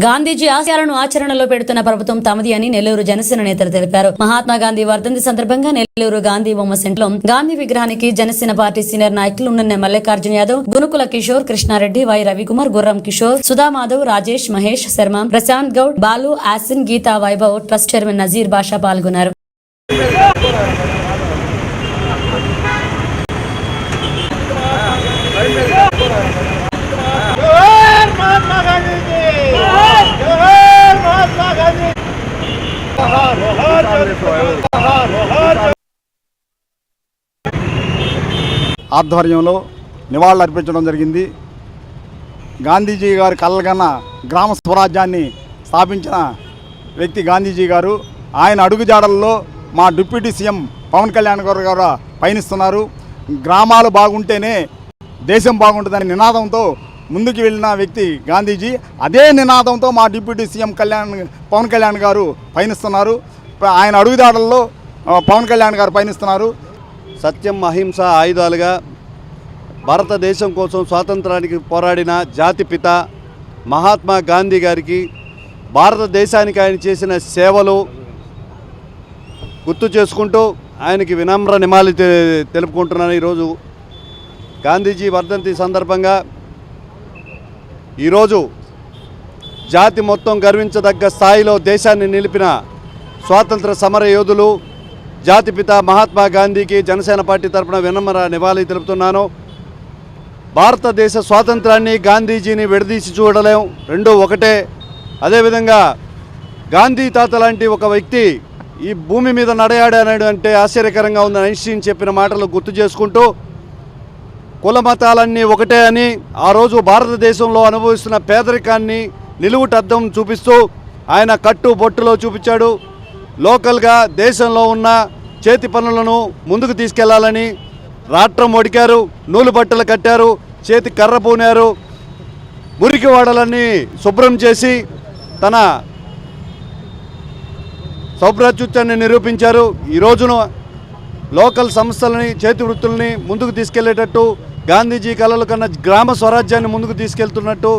గాంధీజీ ఆశయాలను ఆచరణలో పెడుతున్న ప్రభుత్వం తమది అని నెల్లూరు జనసేన నేతలు తెలిపారు. మహాత్మా గాంధీ వర్ధంతి సందర్భంగా నెల్లూరు గాంధీ బొమ్మ సెంటర్లో గాంధీ విగ్రహానికి జనసేన పార్టీ సీనియర్ నాయకులు ఉన్న మల్లికార్జున యాదవ్, గునుకుల కిషోర్, కృష్ణారెడ్డి, వై రవికుమార్, గుర్రం కిషోర్, సుధా మాధవ్, రాజేష్, మహేష్ శర్మ, ప్రశాంత్ గౌడ్, బాలు, ఆసిన్, గీతా వైభవ్, ట్రస్ట్ చైర్మన్ నజీర్ బాషా పాల్గొన్నారు. ఆధ్వర్యంలో నివాళులర్పించడం జరిగింది. గాంధీజీ గారి కలగన్న గ్రామ స్వరాజ్యాన్ని స్థాపించిన వ్యక్తి గాంధీజీ గారు. ఆయన అడుగుజాడల్లో మా డిప్యూటీ సీఎం పవన్ కళ్యాణ్ గారు పయనిస్తున్నారు. గ్రామాలు బాగుంటేనే దేశం బాగుంటుందనే నినాదంతో ముందుకు వెళ్ళిన వ్యక్తి గాంధీజీ. అదే నినాదంతో మా డిప్యూటీ సీఎం పవన్ కళ్యాణ్ గారు పయనిస్తున్నారు. ఆయన అడుగుజాడల్లో పవన్ కళ్యాణ్ గారు పయనిస్తున్నారు. సత్యం, అహింస ఆయుధాలుగా భారతదేశం కోసం స్వాతంత్రానికి పోరాడిన జాతిపిత మహాత్మా గాంధీ గారికి, భారతదేశానికి ఆయన చేసిన సేవలు గుర్తు చేసుకుంటూ ఆయనకి వినమ్ర నివాళి తెలుపుకుంటున్నాను. ఈరోజు గాంధీజీ వర్ధంతి సందర్భంగా ఈరోజు జాతి మొత్తం గర్వించదగ్గ స్థాయిలో దేశాన్ని నిలిపిన స్వాతంత్ర సమర యోధులు జాతిపిత మహాత్మా గాంధీకి జనసేన పార్టీ తరఫున వినమ్ర నివాళి తెలుపుతున్నాను. భారతదేశ స్వాతంత్రాన్ని, గాంధీజీని విడదీసి చూడలేం, రెండూ ఒకటే. అదేవిధంగా గాంధీ తాత లాంటి ఒక వ్యక్తి ఈ భూమి మీద నడయాడాడు అంటే ఆశ్చర్యకరంగా ఉందని ఐన్స్టీన్ చెప్పిన మాటలు గుర్తు చేసుకుంటూ, కుల మతాలన్నీ ఒకటే అని ఆ రోజు భారతదేశంలో అనుభవిస్తున్న పేదరికాన్ని నిలువుటద్దం చూపిస్తూ ఆయన కట్టు బొట్టులో చూపించాడు. లోకల్గా దేశంలో ఉన్న చేతి పనులను ముందుకు తీసుకెళ్లాలని రాట్రం ఒడికారు, నూలు బట్టలు కట్టారు, చేతి కర్ర పూనారు, మురికి వాడలన్నీ శుభ్రం చేసి తన సౌభ్రాతృత్వాన్ని నిరూపించారు. ఈ రోజున లోకల్ సంస్థలని, చేతి వృత్తుల్ని ముందుకు తీసుకెళ్లేటట్టు, గాంధీజీ కలలు కన్నా గ్రామ స్వరాజ్యాన్ని ముందుకు తీసుకెళ్తున్నట్టు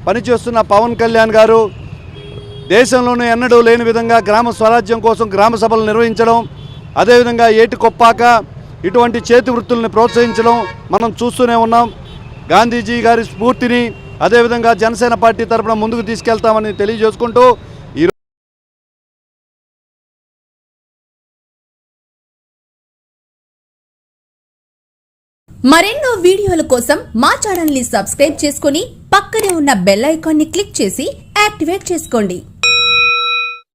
పనిచేస్తున్న పవన్ కళ్యాణ్ గారు దేశంలోనే ఎన్నడూ లేని విధంగా గ్రామ స్వరాజ్యం కోసం గ్రామ సభలు నిర్వహించడం, అదేవిధంగా ఏటి కొప్పాక ఇటువంటి చేతి వృత్తుల్ని ప్రోత్సహించడం మనం చూస్తూనే ఉన్నాం. గాంధీజీ గారి స్ఫూర్తిని అదేవిధంగా జనసేన పార్టీ తరఫున ముందుకు తీసుకెళ్తామని తెలియజేసుకుంటూ మరెన్నో వీడియోల కోసం మా ఛానల్ ని సబ్స్క్రైబ్ చేసుకుని పక్కనే ఉన్న బెల్ ఐకాన్ ని క్లిక్ చేసి యాక్టివేట్ చేసుకోండి.